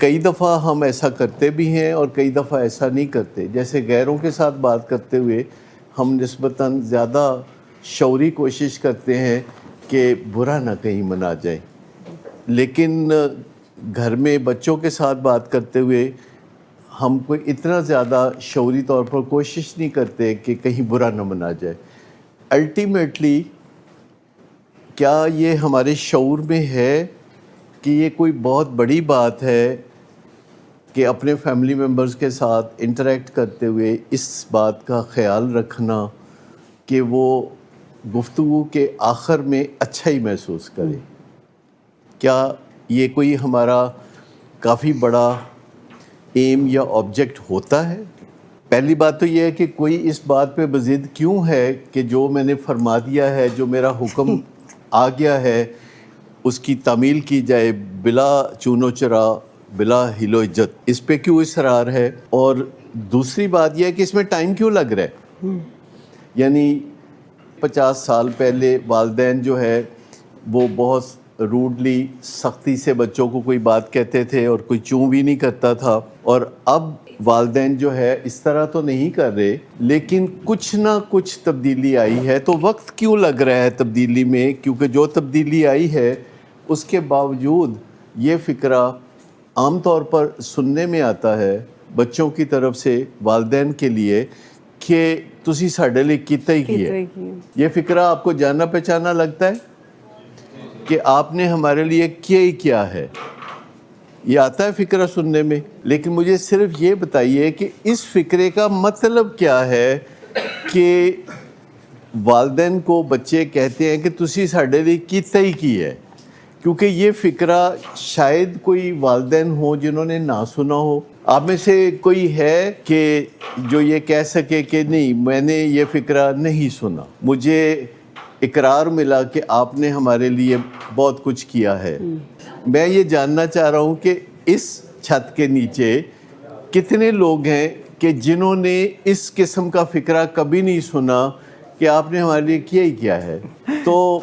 کئی دفعہ ہم ایسا کرتے بھی ہیں اور کئی دفعہ ایسا نہیں کرتے. جیسے غیروں کے ساتھ بات کرتے ہوئے ہم نسبتاً زیادہ شعوری کوشش کرتے ہیں کہ برا نہ کہیں منا جائیں، لیکن گھر میں بچوں کے ساتھ بات کرتے ہوئے ہم کوئی اتنا زیادہ شعوری طور پر کوشش نہیں کرتے کہ کہیں برا نہ منا جائے. الٹیمیٹلی کیا یہ ہمارے شعور میں ہے کہ یہ کوئی بہت بڑی بات ہے کہ اپنے فیملی ممبرز کے ساتھ انٹریکٹ کرتے ہوئے اس بات کا خیال رکھنا کہ وہ گفتگو کے آخر میں اچھا ہی محسوس کرے؟ کیا یہ کوئی ہمارا کافی بڑا ایم یا آبجیکٹ ہوتا ہے؟ پہلی بات تو یہ ہے کہ کوئی اس بات پہ بضد کیوں ہے کہ جو میں نے فرما دیا ہے، جو میرا حکم آ گیا ہے، اس کی تعمیل کی جائے بلا چون و چرا، بلا ہیل و عجت. اس پہ کیوں اصرار ہے؟ اور دوسری بات یہ ہے کہ اس میں ٹائم کیوں لگ رہا ہے؟ یعنی 50 سال پہلے والدین جو ہے وہ بہت روڈلی، سختی سے بچوں کو کوئی بات کہتے تھے اور کوئی چوں بھی نہیں کرتا تھا، اور اب والدین جو ہے اس طرح تو نہیں کر رہے، لیکن کچھ نہ کچھ تبدیلی آئی ہے. تو وقت کیوں لگ رہا ہے تبدیلی میں؟ کیونکہ جو تبدیلی آئی ہے اس کے باوجود یہ فکرہ عام طور پر سننے میں آتا ہے بچوں کی طرف سے والدین کے لیے کہ تسی ساڈے لئے کیتا ہی کیا ہے. یہ فکرہ آپ کو جانا پہچانا لگتا ہے کہ آپ نے ہمارے لیے کیا ہی کیا ہے؟ یہ آتا ہے فکرہ سننے میں. لیکن مجھے صرف یہ بتائیے کہ اس فکرے کا مطلب کیا ہے کہ والدین کو بچے کہتے ہیں کہ تسی ساڈے لیے کیتا ہی کی ہے. کیونکہ یہ فکرہ شاید کوئی والدین ہوں جنہوں نے نہ سنا ہو. آپ میں سے کوئی ہے کہ جو یہ کہہ سکے کہ نہیں، میں نے یہ فکرہ نہیں سنا، مجھے اقرار ملا کہ آپ نے ہمارے لیے بہت کچھ کیا ہے. میں یہ جاننا چاہ رہا ہوں کہ اس چھت کے نیچے کتنے لوگ ہیں کہ جنہوں نے اس قسم کا فکرہ کبھی نہیں سنا کہ آپ نے ہمارے لیے کیا ہی کیا ہے. تو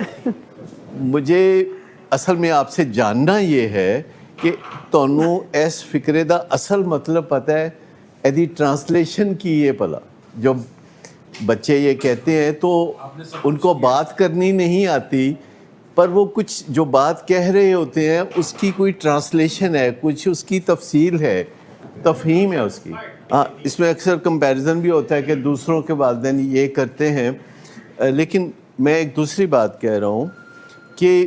مجھے اصل میں آپ سے جاننا یہ ہے کہ تانوں اس فکرے دا اصل مطلب پتہ ہے؟ ایدی ٹرانسلیشن کی یہ پلا جب بچے یہ کہتے ہیں تو ان کو بات کرنی نہیں آتی، پر وہ کچھ جو بات کہہ رہے ہوتے ہیں اس کی کوئی ٹرانسلیشن ہے، کچھ اس کی تفصیل ہے، تفہیم ہے اس کی. اس میں اکثر کمپیریزن بھی ہوتا ہے کہ دوسروں کے والدین یہ کرتے ہیں. لیکن میں ایک دوسری بات کہہ رہا ہوں کہ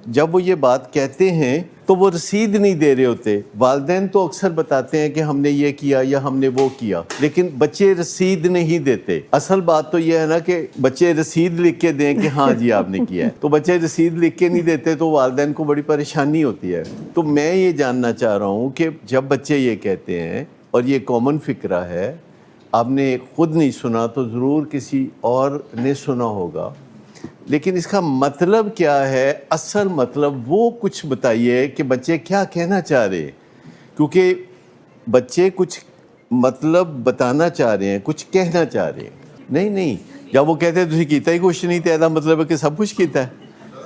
جب وہ یہ بات کہتے ہیں تو وہ رسید نہیں دے رہے ہوتے. والدین تو اکثر بتاتے ہیں کہ ہم نے یہ کیا یا ہم نے وہ کیا، لیکن بچے رسید نہیں دیتے. اصل بات تو یہ ہے نا کہ بچے رسید لکھ کے دیں کہ ہاں جی آپ نے کیا ہے. تو بچے رسید لکھ کے نہیں دیتے تو والدین کو بڑی پریشانی ہوتی ہے. تو میں یہ جاننا چاہ رہا ہوں کہ جب بچے یہ کہتے ہیں، اور یہ کامن فکرہ ہے، آپ نے خود نہیں سنا تو ضرور کسی اور نے سنا ہوگا، لیکن اس کا مطلب کیا ہے؟ اصل مطلب وہ کچھ بتائیے کہ بچے کیا کہنا چاہ رہے ہیں. کیونکہ بچے کچھ مطلب بتانا چاہ رہے ہیں، کچھ کہنا چاہ رہے ہیں. نہیں، جب وہ کہتے ہیں تسی کیتا ہی کچھ نہیں، تو مطلب ہے کہ سب کچھ کیتا ہے.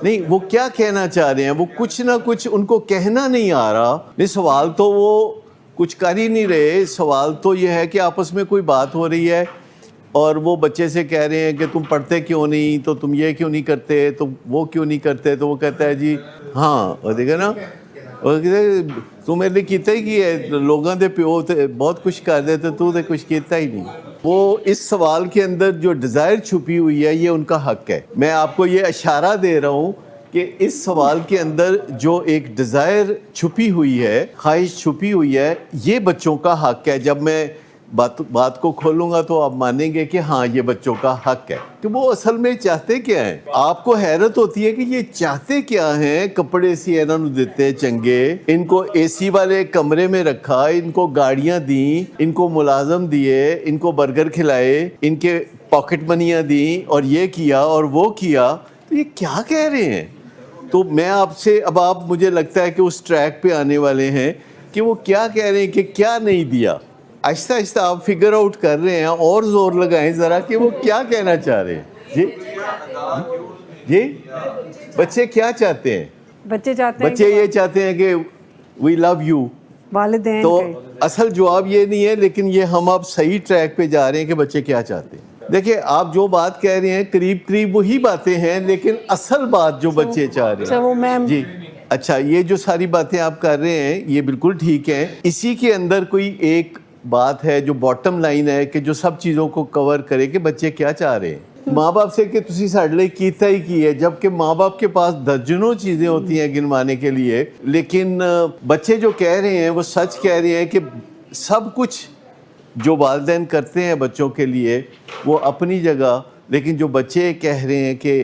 نہیں، وہ کیا کہنا چاہ رہے ہیں؟ وہ کچھ نہ کچھ ان کو کہنا نہیں آ رہا. نہیں، سوال تو وہ کچھ کر ہی نہیں رہے. سوال تو یہ ہے کہ آپس میں کوئی بات ہو رہی ہے اور وہ بچے سے کہہ رہے ہیں کہ تم پڑھتے کیوں نہیں، تو تم یہ کیوں نہیں کرتے، تو وہ کیوں نہیں کرتے. تو وہ کہتا ہے جی ہاں، اور دیکھا نا، تو میرے لیے کیتا ہی کی ہے، لوگاں دے پیو بہت کچھ کر دے تو کچھ کیتا ہی نہیں. وہ اس سوال کے اندر جو ڈیزائر چھپی ہوئی ہے یہ ان کا حق ہے. میں آپ کو یہ اشارہ دے رہا ہوں کہ اس سوال کے اندر جو ایک ڈیزائر چھپی ہوئی ہے، خواہش چھپی ہوئی ہے، یہ بچوں کا حق ہے. جب میں بات کو کھولوں گا تو آپ مانیں گے کہ ہاں یہ بچوں کا حق ہے کہ وہ اصل میں چاہتے کیا ہیں. آپ کو حیرت ہوتی ہے کہ یہ چاہتے کیا ہیں. کپڑے سی انہوں نے دیتے چنگے، ان کو اے سی والے کمرے میں رکھا، ان کو گاڑیاں دیں، ان کو ملازم دیے، ان کو برگر کھلائے، ان کے پاکٹ منیاں دیں، اور یہ کیا اور وہ کیا. تو یہ کیا کہہ رہے ہیں؟ تو میں آپ سے اب آپ مجھے لگتا ہے کہ اس ٹریک پہ آنے والے ہیں کہ وہ کیا کہہ رہے ہیں کہ کیا نہیں دیا. آہستہ آہستہ آپ فگر آؤٹ کر رہے ہیں، اور زور لگائیں ذرا کہ وہ کیا کہنا چاہ رہے ہیں. جی بچے کیا چاہتے ہیں؟ بچے یہ چاہتے ہیں کہ وی لو یو، والدین تو کے اصل جواب یہ نہیں ہے، لیکن یہ ہم اب صحیح ٹریک پہ جا رہے ہیں کہ بچے کیا چاہتے ہیں. دیکھیں آپ جو بات کہہ رہے ہیں قریب قریب وہی باتیں ہیں، لیکن اصل بات جو بچے چاہ رہے وہ ہیں میم جی اچھا یہ جو ساری باتیں آپ کر رہے ہیں یہ بالکل ٹھیک ہے. اسی کے اندر کوئی ایک بات ہے جو باٹم لائن ہے کہ جو سب چیزوں کو کور کرے کہ بچے کیا چاہ رہے ہیں. ماں باپ سے کہ تسی ساڈے لئی کیتا ہی کی ہے، جبکہ ماں باپ کے پاس درجنوں چیزیں ہوتی ہیں گنوانے کے لیے، لیکن بچے جو کہہ رہے ہیں وہ سچ کہہ رہے ہیں کہ سب کچھ جو والدین کرتے ہیں بچوں کے لیے وہ اپنی جگہ، لیکن جو بچے کہہ رہے ہیں کہ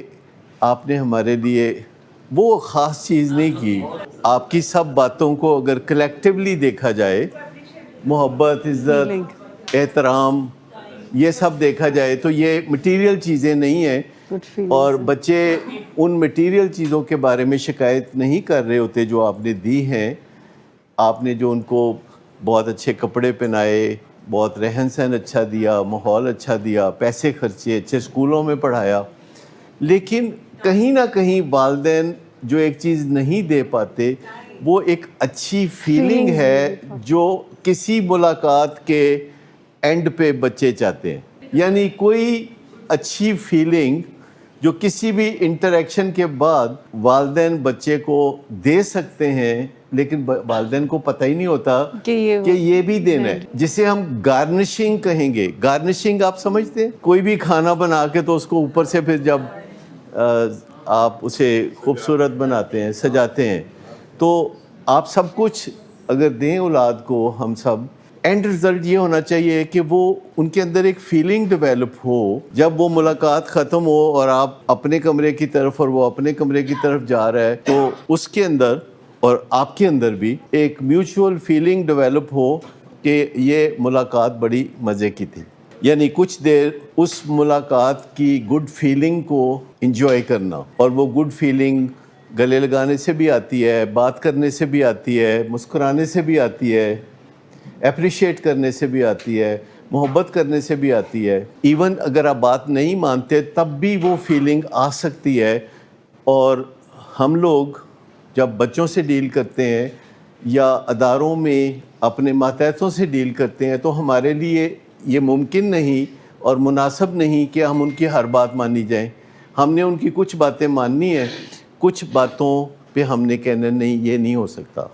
آپ نے ہمارے لیے وہ خاص چیز نہیں کی. آپ کی سب باتوں کو اگر کلیکٹیولی دیکھا جائے، محبت، عزت، احترام، یہ سب دیکھا جائے تو یہ مٹیریل چیزیں نہیں ہیں. گڈ اور فیلنگس بچے ان مٹیریل چیزوں کے بارے میں شکایت نہیں کر رہے ہوتے جو آپ نے دی ہیں. آپ نے جو ان کو بہت اچھے کپڑے پہنائے، بہت رہن سہن اچھا دیا، ماحول اچھا دیا، پیسے خرچے، اچھے اسکولوں میں پڑھایا، لیکن کہیں نہ کہیں والدین جو ایک چیز نہیں دے پاتے وہ ایک اچھی فیلنگ ہے جو کسی ملاقات کے اینڈ پہ بچے چاہتے ہیں. یعنی کوئی اچھی فیلنگ جو کسی بھی انٹریکشن کے بعد والدین بچے کو دے سکتے ہیں، لیکن والدین کو پتہ ہی نہیں ہوتا کہ یہ بھی دینا ہے، جسے ہم گارنشنگ کہیں گے. گارنشنگ آپ سمجھتے ہیں؟ کوئی بھی کھانا بنا کے تو اس کو اوپر سے پھر جب آپ اسے خوبصورت بناتے ہیں، سجاتے ہیں، تو آپ سب کچھ اگر دیں اولاد کو، ہم سب، اینڈ رزلٹ یہ ہونا چاہیے کہ وہ ان کے اندر ایک فیلنگ ڈیولپ ہو. جب وہ ملاقات ختم ہو اور آپ اپنے کمرے کی طرف اور وہ اپنے کمرے کی طرف جا رہا ہے، تو اس کے اندر اور آپ کے اندر بھی ایک میوچول فیلنگ ڈیولپ ہو کہ یہ ملاقات بڑی مزے کی تھی. یعنی کچھ دیر اس ملاقات کی گڈ فیلنگ کو انجوائے کرنا. اور وہ گڈ فیلنگ گلے لگانے سے بھی آتی ہے، بات کرنے سے بھی آتی ہے، مسکرانے سے بھی آتی ہے، اپریشیٹ کرنے سے بھی آتی ہے، محبت کرنے سے بھی آتی ہے. ایون اگر آپ بات نہیں مانتے تب بھی وہ فیلنگ آ سکتی ہے. اور ہم لوگ جب بچوں سے ڈیل کرتے ہیں یا اداروں میں اپنے ماتحتوں سے ڈیل کرتے ہیں تو ہمارے لیے یہ ممکن نہیں اور مناسب نہیں کہ ہم ان کی ہر بات مانی جائیں. ہم نے ان کی کچھ باتیں ماننی ہیں، کچھ باتوں پہ ہم نے کہنا نہیں، یہ نہیں ہو سکتا.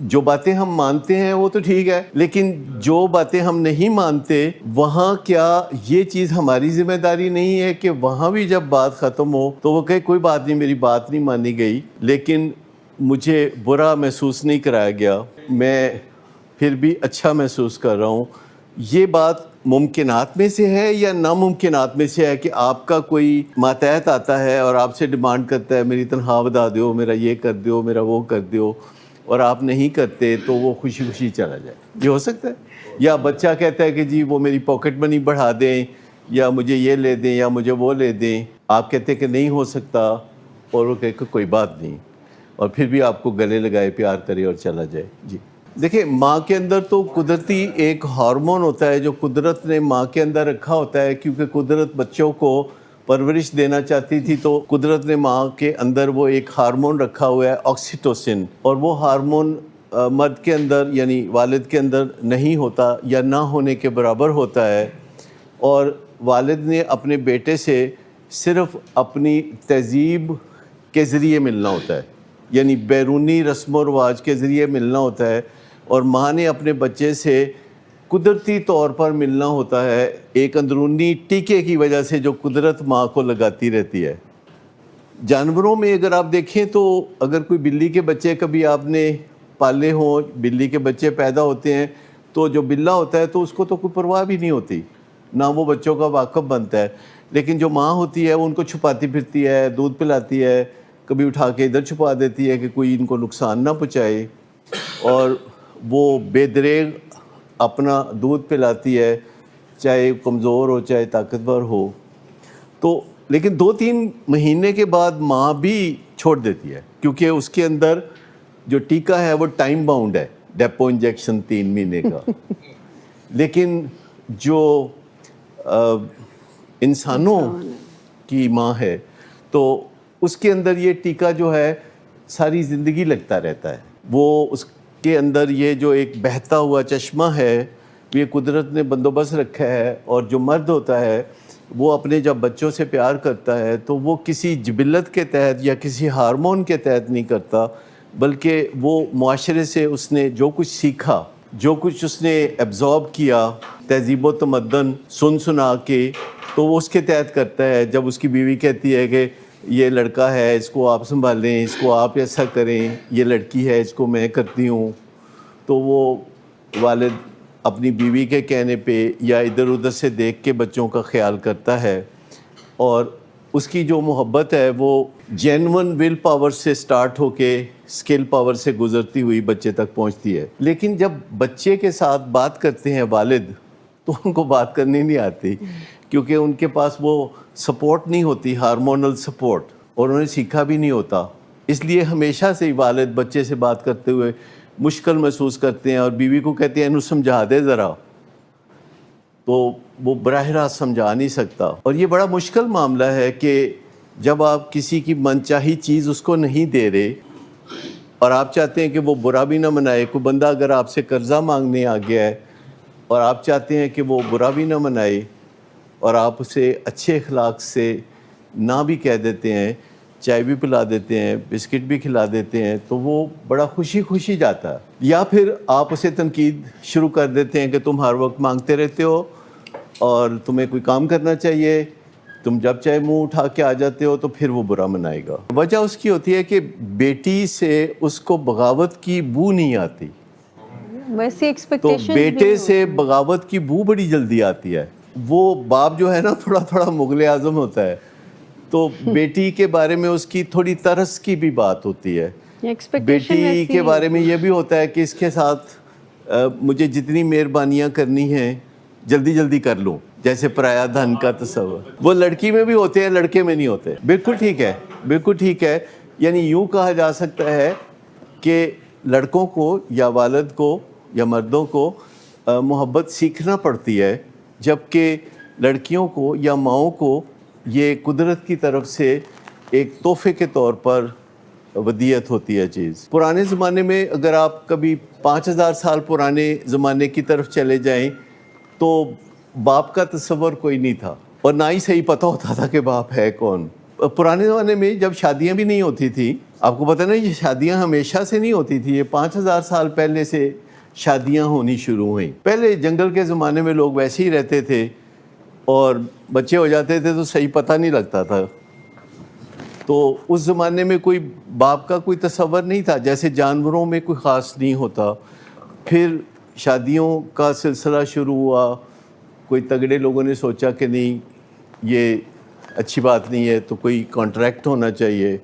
جو باتیں ہم مانتے ہیں وہ تو ٹھیک ہے، لیکن جو باتیں ہم نہیں مانتے وہاں کیا یہ چیز ہماری ذمہ داری نہیں ہے کہ وہاں بھی جب بات ختم ہو تو وہ کہے کوئی بات نہیں، میری بات نہیں مانی گئی، لیکن مجھے برا محسوس نہیں کرایا گیا، میں پھر بھی اچھا محسوس کر رہا ہوں. یہ بات ممکنات میں سے ہے یا ناممکنات میں سے ہے کہ آپ کا کوئی ماتحت آتا ہے اور آپ سے ڈیمانڈ کرتا ہے میری تنخواہ بتا دیو، میرا یہ کر دیو، میرا وہ کر دیو، اور آپ نہیں کرتے تو وہ خوشی خوشی چلا جائے. یہ ہو سکتا ہے. یا بچہ کہتا ہے کہ جی وہ میری پاکٹ منی بڑھا دیں یا مجھے یہ لے دیں یا مجھے وہ لے دیں، آپ کہتے ہیں کہ نہیں ہو سکتا اور وہ کہے کہ کوئی بات نہیں، اور پھر بھی آپ کو گلے لگائے، پیار کرے اور چلا جائے. جی دیکھیں، ماں کے اندر تو قدرتی ایک ہارمون ہوتا ہے جو قدرت نے ماں کے اندر رکھا ہوتا ہے، کیونکہ قدرت بچوں کو پرورش دینا چاہتی تھی تو قدرت نے ماں کے اندر وہ ایک ہارمون رکھا ہوا ہے آکسیٹوسن، اور وہ ہارمون مرد کے اندر یعنی والد کے اندر نہیں ہوتا یا نہ ہونے کے برابر ہوتا ہے. اور والد نے اپنے بیٹے سے صرف اپنی تہذیب کے ذریعے ملنا ہوتا ہے، یعنی بیرونی رسم و رواج کے ذریعے ملنا ہوتا ہے، اور ماں نے اپنے بچے سے قدرتی طور پر ملنا ہوتا ہے ایک اندرونی ٹیکے کی وجہ سے جو قدرت ماں کو لگاتی رہتی ہے. جانوروں میں اگر آپ دیکھیں تو اگر کوئی بلی کے بچے کبھی آپ نے پالے ہوں، بلی کے بچے پیدا ہوتے ہیں تو جو بلا ہوتا ہے تو اس کو تو کوئی پرواہ بھی نہیں ہوتی، نہ وہ بچوں کا واقف بنتا ہے. لیکن جو ماں ہوتی ہے وہ ان کو چھپاتی پھرتی ہے، دودھ پلاتی ہے، کبھی اٹھا کے ادھر چھپا دیتی ہے کہ کوئی ان کو نقصان نہ پہنچائے، اور وہ بے دریغ اپنا دودھ پلاتی ہے، چاہے کمزور ہو چاہے طاقتور ہو. تو لیکن 2-3 مہینے کے بعد ماں بھی چھوڑ دیتی ہے، کیونکہ اس کے اندر جو ٹیکا ہے وہ ٹائم باؤنڈ ہے، ڈیپو انجیکشن 3 مہینے کا. لیکن جو انسانوں کی ماں ہے تو اس کے اندر یہ ٹیکا جو ہے ساری زندگی لگتا رہتا ہے. وہ کے اندر یہ جو ایک بہتا ہوا چشمہ ہے یہ قدرت نے بندوبست رکھا ہے، اور جو مرد ہوتا ہے وہ اپنے جب بچوں سے پیار کرتا ہے تو وہ کسی جبلت کے تحت یا کسی ہارمون کے تحت نہیں کرتا، بلکہ وہ معاشرے سے اس نے جو کچھ سیکھا، جو کچھ اس نے ایبزارب کیا تہذیب و تمدن سنا کے، تو وہ اس کے تحت کرتا ہے۔ جب اس کی بیوی کہتی ہے کہ یہ لڑکا ہے اس کو آپ سنبھالیں، اس کو آپ ایسا کریں، یہ لڑکی ہے اس کو میں کرتی ہوں، تو وہ والد اپنی بیوی کے کہنے پہ یا ادھر ادھر سے دیکھ کے بچوں کا خیال کرتا ہے، اور اس کی جو محبت ہے وہ جینون ول پاور سے سٹارٹ ہو کے اسکل پاور سے گزرتی ہوئی بچے تک پہنچتی ہے۔ لیکن جب بچے کے ساتھ بات کرتے ہیں والد تو ان کو بات کرنی نہیں آتی، کیونکہ ان کے پاس وہ سپورٹ نہیں ہوتی، ہارمونل سپورٹ، اور انہیں سیکھا بھی نہیں ہوتا۔ اس لیے ہمیشہ سے ہی والد بچے سے بات کرتے ہوئے مشکل محسوس کرتے ہیں، اور بیوی کو کہتے ہیں انہوں سمجھا دے ذرا، تو وہ براہ راست سمجھا نہیں سکتا۔ اور یہ بڑا مشکل معاملہ ہے کہ جب آپ کسی کی من چاہی چیز اس کو نہیں دے رہے اور آپ چاہتے ہیں کہ وہ برا بھی نہ منائے، کوئی بندہ اگر آپ سے قرضہ مانگنے آ گیا ہے اور آپ چاہتے ہیں کہ وہ برا بھی نہ منائے اور آپ اسے اچھے اخلاق سے نہ بھی کہہ دیتے ہیں، چائے بھی پلا دیتے ہیں، بسکٹ بھی کھلا دیتے ہیں، تو وہ بڑا خوشی خوشی جاتا ہے۔ یا پھر آپ اسے تنقید شروع کر دیتے ہیں کہ تم ہر وقت مانگتے رہتے ہو اور تمہیں کوئی کام کرنا چاہیے، تم جب چاہے منہ اٹھا کے آ جاتے ہو، تو پھر وہ برا منائے گا۔ وجہ اس کی ہوتی ہے کہ بیٹی سے اس کو بغاوت کی بو نہیں آتی، ویسی تو ایکسپیکٹیشن بیٹے سے بغاوت کی بو بڑی جلدی آتی ہے۔ وہ باپ جو ہے نا تھوڑا تھوڑا مغل اعظم ہوتا ہے، تو بیٹی کے بارے میں اس کی تھوڑی ترس کی بھی بات ہوتی ہے۔ بیٹی کے بارے میں یہ بھی ہوتا ہے کہ اس کے ساتھ مجھے جتنی مہربانیاں کرنی ہیں جلدی جلدی کر لوں، جیسے پرایا دھن کا تصور۔ وہ لڑکی میں بھی ہوتے ہیں، لڑکے میں نہیں ہوتے۔ بالکل ٹھیک ہے، بالکل ٹھیک ہے۔ یعنی یوں کہا جا سکتا ہے کہ لڑکوں کو یا والد کو یا مردوں کو محبت سیکھنا پڑتی ہے، جبکہ لڑکیوں کو یا ماؤں کو یہ قدرت کی طرف سے ایک تحفے کے طور پر ودیعت ہوتی ہے چیز۔ پرانے زمانے میں اگر آپ کبھی 5000 سال پرانے زمانے کی طرف چلے جائیں تو باپ کا تصور کوئی نہیں تھا، اور نہ ہی صحیح پتہ ہوتا تھا کہ باپ ہے کون۔ پرانے زمانے میں جب شادیاں بھی نہیں ہوتی تھی، آپ کو پتہ نا یہ شادیاں ہمیشہ سے نہیں ہوتی تھی، یہ 5000 سال پہلے سے شادیاں ہونی شروع ہوئیں۔ پہلے جنگل کے زمانے میں لوگ ویسے ہی رہتے تھے، اور بچے ہو جاتے تھے تو صحیح پتہ نہیں لگتا تھا، تو اس زمانے میں کوئی باپ کا کوئی تصور نہیں تھا، جیسے جانوروں میں کوئی خاص نہیں ہوتا۔ پھر شادیوں کا سلسلہ شروع ہوا، کوئی تگڑے لوگوں نے سوچا کہ نہیں یہ اچھی بات نہیں ہے، تو کوئی کانٹریکٹ ہونا چاہیے،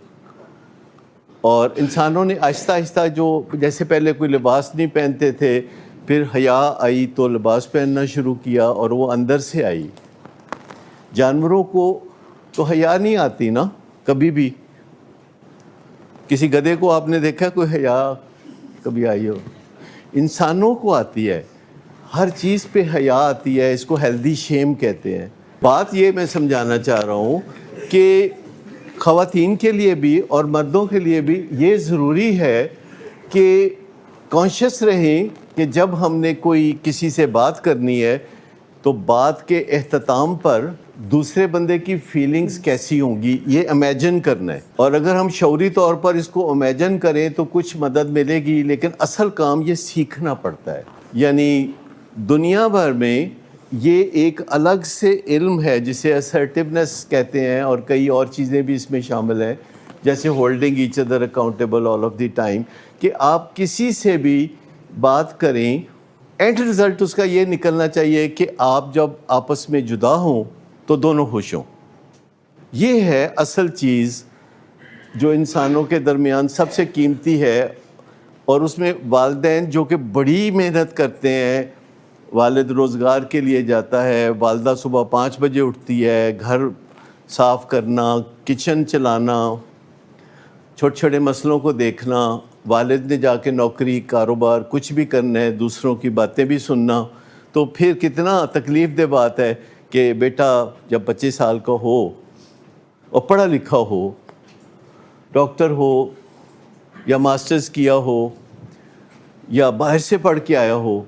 اور انسانوں نے آہستہ آہستہ جو جیسے پہلے کوئی لباس نہیں پہنتے تھے، پھر حیا آئی تو لباس پہننا شروع کیا، اور وہ اندر سے آئی۔ جانوروں کو تو حیا نہیں آتی نا کبھی بھی۔ کسی گدھے کو آپ نے دیکھا کوئی حیا کبھی آئی ہو؟ انسانوں کو آتی ہے، ہر چیز پہ حیا آتی ہے، اس کو ہیلدی شیم کہتے ہیں۔ بات یہ میں سمجھانا چاہ رہا ہوں کہ خواتین کے لیے بھی اور مردوں کے لیے بھی یہ ضروری ہے کہ کانشیس رہیں کہ جب ہم نے کوئی کسی سے بات کرنی ہے تو بات کے اختتام پر دوسرے بندے کی فیلنگز کیسی ہوں گی یہ امیجن کرنا ہے، اور اگر ہم شعوری طور پر اس کو امیجن کریں تو کچھ مدد ملے گی، لیکن اصل کام یہ سیکھنا پڑتا ہے۔ یعنی دنیا بھر میں یہ ایک الگ سے علم ہے جسے اسرٹیونیس کہتے ہیں، اور کئی اور چیزیں بھی اس میں شامل ہیں، جیسے holding each other accountable all of the time, کہ آپ کسی سے بھی بات کریں، اینڈ رزلٹ اس کا یہ نکلنا چاہیے کہ آپ جب آپس میں جدا ہوں تو دونوں خوش ہوں۔ یہ ہے اصل چیز جو انسانوں کے درمیان سب سے قیمتی ہے، اور اس میں والدین جو کہ بڑی محنت کرتے ہیں، والد روزگار کے لیے جاتا ہے، والدہ صبح 5 بجے اٹھتی ہے، گھر صاف کرنا، کچن چلانا، چھوٹے چھوٹے مسئلوں کو دیکھنا، والد نے جا کے نوکری کاروبار کچھ بھی کرنا ہے، دوسروں کی باتیں بھی سننا، تو پھر کتنا تکلیف دہ بات ہے کہ بیٹا جب 25 سال کا ہو اور پڑھا لکھا ہو، ڈاکٹر ہو یا ماسٹرز کیا ہو، یا باہر سے پڑھ کے آیا ہو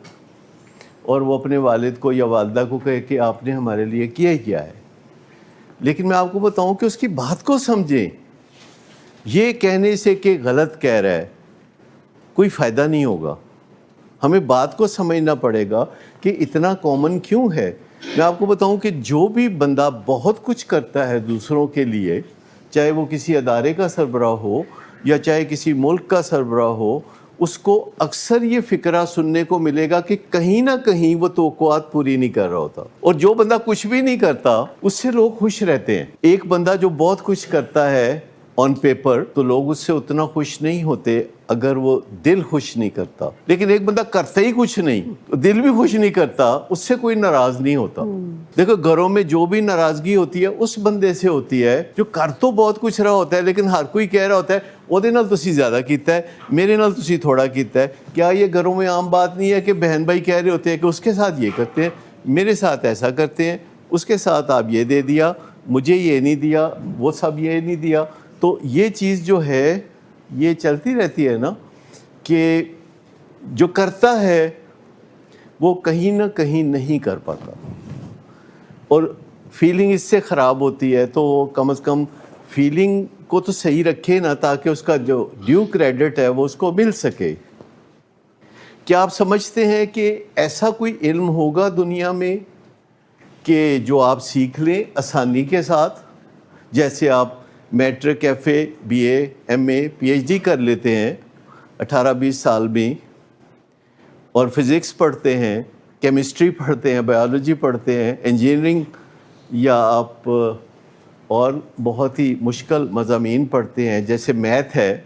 اور وہ اپنے والد کو یا والدہ کو کہے کہ آپ نے ہمارے لیے کیا ہی کیا ہے، لیکن میں آپ کو بتاؤں کہ اس کی بات کو سمجھیں. یہ کہنے سے کہ غلط کہہ رہا ہے کوئی فائدہ نہیں ہوگا. ہمیں بات کو سمجھنا پڑے گا کہ اتنا کامن کیوں ہے. میں آپ کو بتاؤں کہ جو بھی بندہ بہت کچھ کرتا ہے دوسروں کے لیے، چاہے وہ کسی ادارے کا سربراہ ہو یا چاہے کسی ملک کا سربراہ ہو، اس کو اکثر یہ فکرہ سننے کو ملے گا کہ کہیں نہ کہیں وہ توقعات پوری نہیں کر رہا ہوتا. اور جو بندہ کچھ بھی نہیں کرتا اس سے لوگ خوش رہتے ہیں. ایک بندہ جو بہت کچھ کرتا ہے آن پیپر تو لوگ اس سے اتنا خوش نہیں ہوتے اگر وہ دل خوش نہیں کرتا. لیکن ایک بندہ کرتا ہی کچھ نہیں، دل بھی خوش نہیں کرتا، اس سے کوئی ناراض نہیں ہوتا. دیکھو گھروں میں جو بھی ناراضگی ہوتی ہے اس بندے سے ہوتی ہے جو کر تو بہت کچھ رہا ہوتا ہے لیکن ہر کوئی کہہ رہا ہوتا ہے ਉਹਦੇ ਨਾਲ ਤੁਸੀਂ ਜ਼ਿਆਦਾ ਕੀਤਾ ہے میرے ਨਾਲ ਤੁਸੀਂ تھوڑا ਕੀਤਾ ہے. کیا یہ گھروں میں عام بات نہیں ہے کہ بہن بھائی کہہ رہے ہوتے ہیں کہ اس کے ساتھ یہ کرتے ہیں، میرے ساتھ ایسا کرتے ہیں، اس کے ساتھ آپ یہ دے دیا، مجھے یہ نہیں دیا، وہ سب یہ نہیں دیا. تو یہ چیز جو ہے یہ چلتی رہتی ہے نا کہ جو کرتا ہے وہ کہیں نہ کہیں نہیں کر پاتا اور فیلنگ اس سے خراب ہوتی ہے. تو کم از کم فیلنگ کو تو صحیح رکھے نا تاکہ اس کا جو ڈیو کریڈٹ ہے وہ اس کو مل سکے. کیا آپ سمجھتے ہیں کہ ایسا کوئی علم ہوگا دنیا میں کہ جو آپ سیکھ لیں آسانی کے ساتھ؟ جیسے آپ matric F A B A M A P H D کر لیتے ہیں 18-20 سال میں اور فزکس پڑھتے ہیں، کیمسٹری پڑھتے ہیں، بایولوجی پڑھتے ہیں، انجینئرنگ یا آپ اور بہت ہی مشکل مضامین پڑھتے ہیں جیسے میتھ ہے،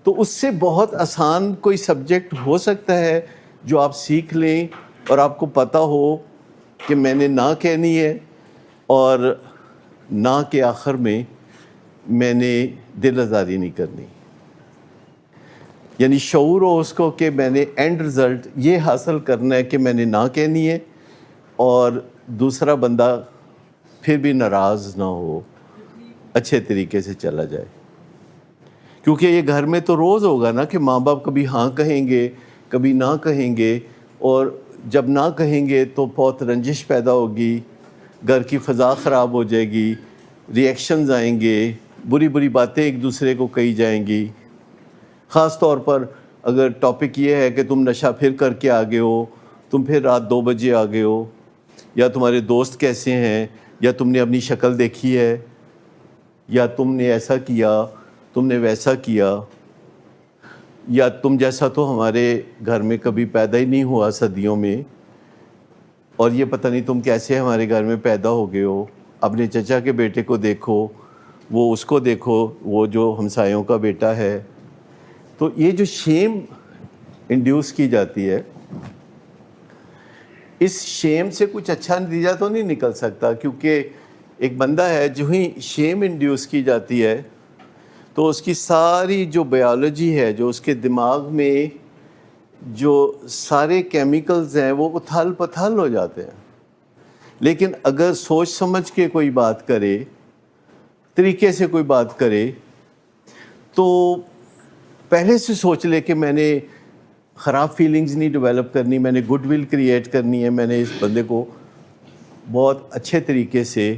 تو اس سے بہت آسان کوئی سبجیکٹ ہو سکتا ہے جو آپ سیکھ لیں اور آپ کو پتہ ہو کہ میں نے نہ کہنی ہے اور نہ کے آخر میں میں نے دل آزاری نہیں کرنی. یعنی شعور ہو اس کو کہ میں نے اینڈ رزلٹ یہ حاصل کرنا ہے کہ میں نے نہ کہنی ہے اور دوسرا بندہ پھر بھی ناراض نہ ہو، اچھے طریقے سے چلا جائے. کیونکہ یہ گھر میں تو روز ہوگا نا کہ ماں باپ کبھی ہاں کہیں گے کبھی نہ کہیں گے، اور جب نہ کہیں گے تو بہت رنجش پیدا ہوگی، گھر کی فضا خراب ہو جائے گی، ری ایکشنز آئیں گے، بری بری باتیں ایک دوسرے کو کہی جائیں گی. خاص طور پر اگر ٹاپک یہ ہے کہ تم نشہ پھر کر کے آگے ہو، تم پھر رات 2 بجے آگے ہو، یا تمہارے دوست کیسے ہیں، یا تم نے اپنی شکل دیکھی ہے، یا تم نے ایسا کیا، تم نے ویسا کیا، یا تم جیسا تو ہمارے گھر میں کبھی پیدا ہی نہیں ہوا صدیوں میں، اور یہ پتہ نہیں تم کیسے ہمارے گھر میں پیدا ہو گئے ہو. اپنے چچا کے بیٹے کو دیکھو، وہ اس کو دیکھو، وہ جو ہمسایوں کا بیٹا ہے. تو یہ جو شیم انڈیوس کی جاتی ہے، اس شیم سے کچھ اچھا نتیجہ تو نہیں نکل سکتا. کیونکہ ایک بندہ ہے جو ہی شیم انڈیوس کی جاتی ہے تو اس کی ساری جو بایولوجی ہے، جو اس کے دماغ میں جو سارے کیمیکلز ہیں وہ اتھل پتھل ہو جاتے ہیں. لیکن اگر سوچ سمجھ کے کوئی بات کرے، طریقے سے کوئی بات کرے، تو پہلے سے سوچ لے کہ میں نے خراب فیلنگز نہیں ڈیولپ کرنی، میں نے گڈ ول کریٹ کرنی ہے، میں نے اس بندے کو بہت اچھے طریقے سے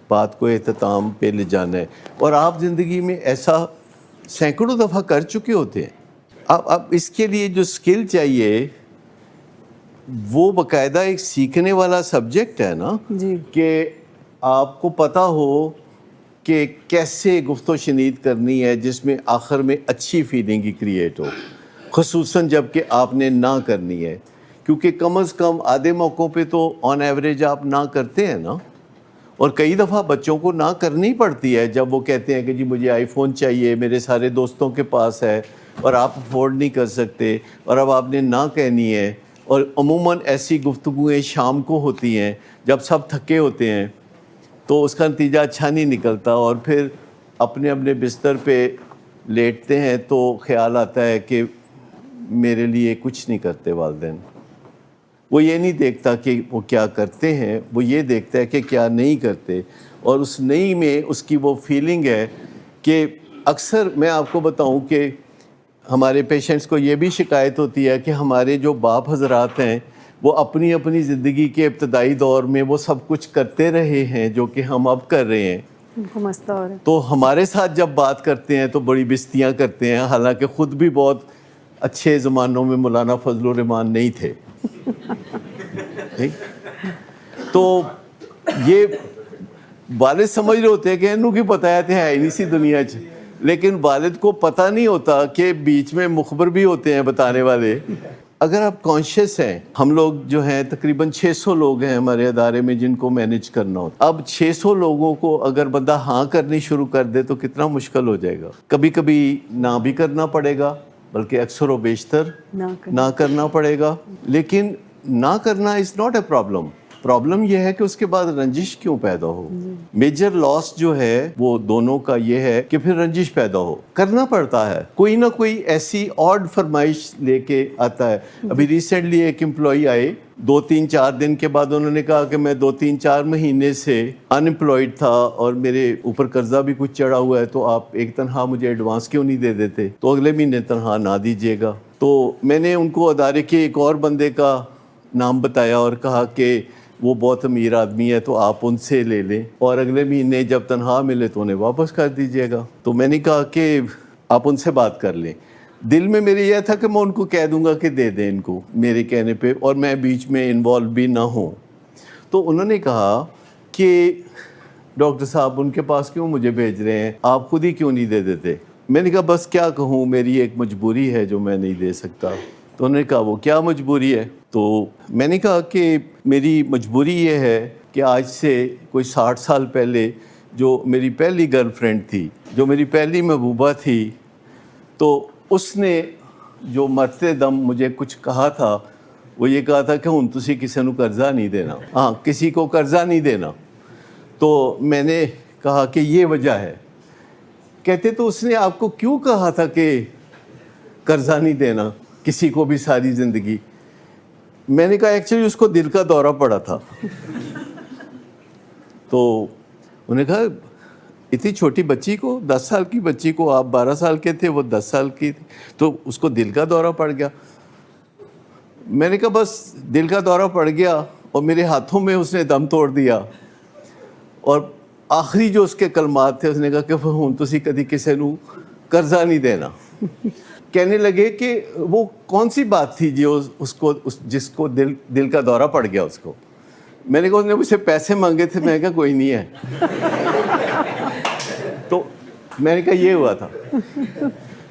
بات کو اختتام پہ لے جانا ہے. اور آپ زندگی میں ایسا سینکڑوں دفعہ کر چکے ہوتے ہیں. اب اس کے لیے جو سکل چاہیے وہ باقاعدہ ایک سیکھنے والا سبجیکٹ ہے نا، کہ آپ کو پتہ ہو کہ کیسے گفت و شنید کرنی ہے جس میں آخر میں اچھی فیلنگ ہی کریٹ ہو، خصوصاً جب کہ آپ نے نہ کرنی ہے. کیونکہ کم از کم آدھے موقعوں پہ تو آن ایوریج آپ نہ کرتے ہیں نا. اور کئی دفعہ بچوں کو نہ کرنی پڑتی ہے جب وہ کہتے ہیں کہ جی مجھے آئی فون چاہیے، میرے سارے دوستوں کے پاس ہے اور آپ افورڈ نہیں کر سکتے، اور اب آپ نے نہ کہنی ہے. اور عموماً ایسی گفتگویں شام کو ہوتی ہیں جب سب تھکے ہوتے ہیں، تو اس کا نتیجہ اچھا نہیں نکلتا. اور پھر اپنے اپنے بستر پہ لیٹتے ہیں تو خیال آتا ہے کہ میرے لیے کچھ نہیں کرتے والدین. وہ یہ نہیں دیکھتا کہ وہ کیا کرتے ہیں، وہ یہ دیکھتا ہے کہ کیا نہیں کرتے. اور اس نہیں میں اس کی وہ فیلنگ ہے کہ اکثر میں آپ کو بتاؤں کہ ہمارے پیشنٹس کو یہ بھی شکایت ہوتی ہے کہ ہمارے جو باپ حضرات ہیں وہ اپنی اپنی زندگی کے ابتدائی دور میں وہ سب کچھ کرتے رہے ہیں جو کہ ہم اب کر رہے ہیں، ان کو مسئلہ ہو رہا ہے. تو ہمارے ساتھ جب بات کرتے ہیں تو بڑی بستیاں کرتے ہیں، حالانکہ خود بھی بہت اچھے زمانوں میں مولانا فضل الرحمان نہیں تھے. تو یہ والد سمجھ رہے ہوتے ہیں کہ انہوں کی پتہ ہے ہی نہیں سی دنیا چ، لیکن والد کو پتہ نہیں ہوتا کہ بیچ میں مخبر بھی ہوتے ہیں بتانے والے. اگر آپ کانشیس ہیں، ہم لوگ جو ہیں تقریباً 600 لوگ ہیں ہمارے ادارے میں جن کو مینیج کرنا ہوتا. اب 600 لوگوں کو اگر بندہ ہاں کرنی شروع کر دے تو کتنا مشکل ہو جائے گا. کبھی کبھی نہ بھی کرنا پڑے گا، بلکہ اکثر و بیشتر نہ کرنا پڑے گا. لیکن نہ کرنا از ناٹ اے پرابلم یہ ہے کہ اس کے بعد رنجش کیوں پیدا ہو. میجر لاس جو ہے وہ دونوں کا یہ ہے کہ پھر رنجش پیدا ہو. کرنا پڑتا ہے، کوئی نہ کوئی ایسی آڈ فرمائش لے کے آتا ہے. ابھی ریسنٹلی ایک امپلائی آئے، 2-3-4 دن کے بعد انہوں نے کہا کہ میں 2-3-4 مہینے سے ان امپلائڈ تھا اور میرے اوپر قرضہ بھی کچھ چڑھا ہوا ہے، تو آپ ایک تنخواہ مجھے ایڈوانس کیوں نہیں دے دیتے، تو اگلے مہینے تنخواہ نہ دیجیے گا. تو میں نے ان کو ادارے کے ایک اور بندے کا نام بتایا اور کہا کہ وہ بہت امیر آدمی ہے تو آپ ان سے لے لیں اور اگلے مہینے جب تنخواہ ملے تو انہیں واپس کر دیجیے گا. تو میں نے کہا کہ آپ ان سے بات کر لیں. دل میں میرے یہ تھا کہ میں ان کو کہہ دوں گا کہ دے دیں ان کو میرے کہنے پہ، اور میں بیچ میں انوالو بھی نہ ہوں. تو انہوں نے کہا کہ ڈاکٹر صاحب ان کے پاس کیوں مجھے بھیج رہے ہیں، آپ خود ہی کیوں نہیں دے دیتے. میں نے کہا بس کیا کہوں، میری ایک مجبوری ہے جو میں نہیں دے سکتا. تو انہوں نے کہا وہ کیا مجبوری ہے. تو میں نے کہا کہ میری مجبوری یہ ہے کہ آج سے کوئی 60 سال پہلے جو میری پہلی گرل فرینڈ تھی، جو میری پہلی محبوبہ تھی، تو اس نے جو مرتے دم مجھے کچھ کہا تھا، وہ یہ کہا تھا کہ ہن تسی کسی نو قرضہ نہیں دینا، ہاں کسی کو قرضہ نہیں دینا. تو میں نے کہا کہ یہ وجہ ہے. کہتے تو اس نے آپ کو کیوں کہا تھا کہ قرضہ نہیں دینا کسی کو بھی ساری زندگی. میں نے کہا ایکچولی اس کو دل کا دورہ پڑا تھا. تو انہوں نے کہا اتنی چھوٹی بچی کو، 10 سال کی بچی کو، آپ 12 سال کے تھے وہ 10 سال کی تھی، تو اس کو دل کا دورہ پڑ گیا. میں نے کہا بس دل کا دورہ پڑ گیا اور میرے ہاتھوں میں اس نے دم توڑ دیا. اور آخری جو اس کے کلمات تھے، اس نے کہا کہ ہن تسی کدی کسی نو قرضہ نہیں دینا. کہنے لگے کہ وہ کون سی بات تھی جو جس کو دل کا دورہ پڑ گیا اس کو. میں نے کہا اس نے مجھ سے پیسے مانگے تھے. میں نے کہا کوئی نہیں ہے. تو میں نے کہا یہ ہوا تھا.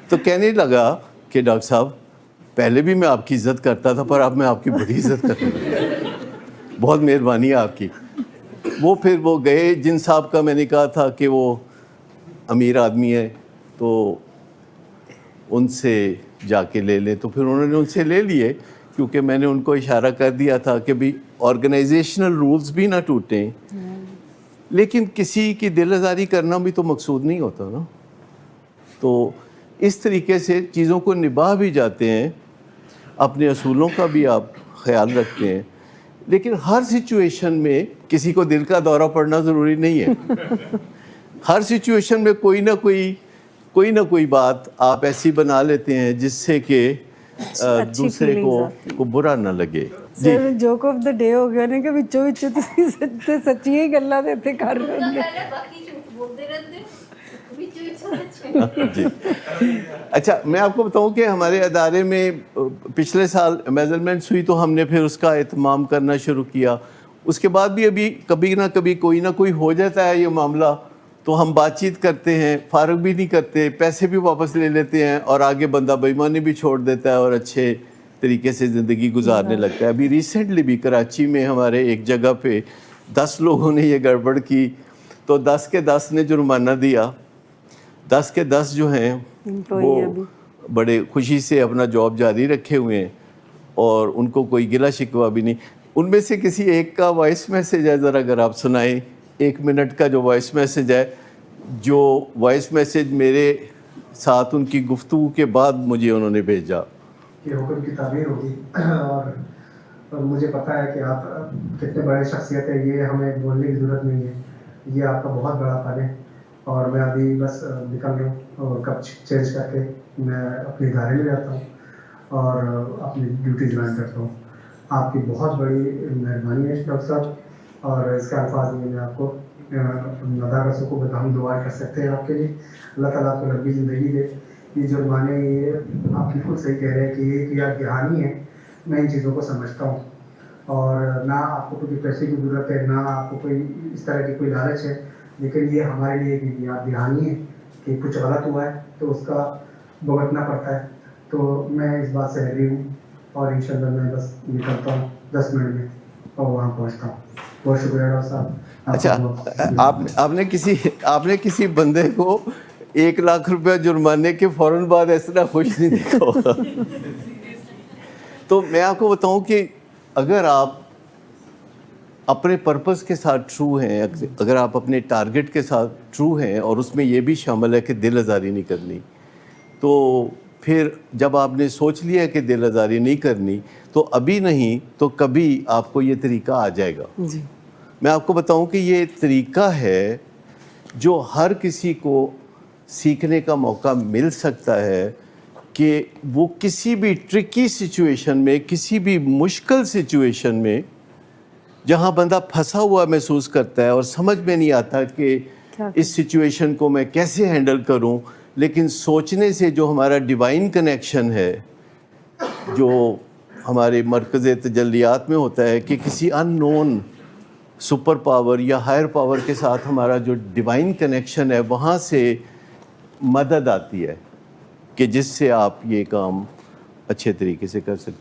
تو کہنے لگا کہ ڈاکٹر صاحب پہلے بھی میں آپ کی عزت کرتا تھا پر اب میں آپ کی بڑی عزت کرتا ہوں، بہت مہربانی ہے آپ کی. وہ پھر وہ گئے جن صاحب کا میں نے کہا تھا کہ وہ امیر آدمی ہے تو ان سے جا کے لے لیں. تو پھر انہوں نے ان سے لے لیے کیونکہ میں نے ان کو اشارہ کر دیا تھا کہ بھی آرگنائزیشنل رولز بھی نہ ٹوٹیں. لیکن کسی کی دل آزاری کرنا بھی تو مقصود نہیں ہوتا نا. تو اس طریقے سے چیزوں کو نبھا بھی جاتے ہیں، اپنے اصولوں کا بھی آپ خیال رکھتے ہیں. لیکن ہر سچویشن میں کسی کو دل کا دورہ پڑنا ضروری نہیں ہے. ہر سچویشن میں کوئی نہ کوئی بات آپ ایسی بنا لیتے ہیں جس سے کہ دوسرے کو برا نہ لگے. سر جوک آف دا ڈے ہو گیا نا کہ وچوں تسی سچی ہی گلاں دے تے کر رہے ہو. جی اچھا، میں آپ کو بتاؤں کہ ہمارے ادارے میں پچھلے سال میجرمنٹس ہوئی تو ہم نے پھر اس کا اہتمام کرنا شروع کیا. اس کے بعد بھی ابھی کبھی نہ کبھی کوئی نہ کوئی ہو جاتا ہے یہ معاملہ، تو ہم بات چیت کرتے ہیں، فارغ بھی نہیں کرتے، پیسے بھی واپس لے لیتے ہیں اور آگے بندہ بے ایمانی بھی چھوڑ دیتا ہے اور اچھے طریقے سے زندگی گزارنے لگتا ہے. ابھی ریسنٹلی بھی کراچی میں ہمارے ایک جگہ پہ 10 لوگوں نے یہ گڑبڑ کی تو 10 کے 10 نے جرمانہ دیا. 10 کے 10 جو ہیں وہ بڑے خوشی سے اپنا جاب جاری رکھے ہوئے ہیں اور ان کو کوئی گلہ شکوہ بھی نہیں. ان میں سے کسی ایک کا وائس میسیج ہے، ذرا اگر آپ سنائیں. 1 منٹ کا جو وائس میسیج ہے، جو وائس میسیج میرے ساتھ ان کی گفتگو کے بعد مجھے انہوں نے بھیجا. کہ حکم کی تعبیر ہوگی اور مجھے پتہ ہے کہ آپ کتنے بڑے شخصیت ہیں، یہ ہمیں بولنے کی ضرورت نہیں ہے، یہ آپ کا بہت بڑا فن ہے. اور میں ابھی بس نکل رہا ہوں اور کپ چینج کر کے میں اپنے ادارے میں جاتا ہوں اور اپنی ڈیوٹی جوائن کرتا ہوں. آپ کی بہت بڑی مہربانی ہے ڈاکٹر صاحب، اور اس کے الفاظ میں آپ کو ادا کر سکوں، ہم دعا کر سکتے ہیں آپ کے لیے. اللہ تعالیٰ آپ کو لمبی زندگی دے. یہ جرمانے، یہ آپ بالکل صحیح کہہ رہے ہیں کہ یہ یاد دہانی ہے. میں ان چیزوں کو سمجھتا ہوں، اور نہ آپ کو کوئی پیسے کی ضرورت ہے، نہ آپ کو کوئی اس طرح کی کوئی لالچ ہے، لیکن یہ ہمارے لیے ایک یاد دہانی ہے کہ کچھ غلط ہوا ہے تو اس کا بھگتنا پڑتا ہے. تو میں اس بات سے ریڈی ہوں، اور انشاءاللہ میں بس نکلتا ہوں 10 منٹ میں اور وہاں پہنچتا ہوں. بہت شکریہ ڈاکٹر صاحب. اچھا، آپ نے کسی بندے کو 1 لاکھ روپیہ جرمانے کے فوراً بعد ایسا خوش نہیں دیکھا ہوگا. تو میں آپ کو بتاؤں کہ اگر آپ اپنے پرپس کے ساتھ ٹرو ہیں، اگر آپ اپنے ٹارگٹ کے ساتھ ٹرو ہیں، اور اس میں یہ بھی شامل ہے کہ دل آزاری نہیں کرنی، تو پھر جب آپ نے سوچ لیا کہ دل آزاری نہیں کرنی، تو ابھی نہیں تو کبھی آپ کو یہ طریقہ آ جائے گا. جی میں آپ کو بتاؤں کہ یہ طریقہ ہے جو ہر کسی کو سیکھنے کا موقع مل سکتا ہے، کہ وہ کسی بھی ٹرکی سچویشن میں، کسی بھی مشکل سچویشن میں جہاں بندہ پھنسا ہوا محسوس کرتا ہے اور سمجھ میں نہیں آتا کہ اس سچویشن کو میں کیسے ہینڈل کروں، لیکن سوچنے سے جو ہمارا ڈیوائن کنیکشن ہے، جو ہمارے مرکز تجلیات میں ہوتا ہے، کہ کسی ان نون سپر پاور یا ہائر پاور کے ساتھ ہمارا جو ڈیوائن کنیکشن ہے، وہاں سے مدد آتی ہے کہ جس سے آپ یہ کام اچھے طریقے سے کر سکتے ہیں.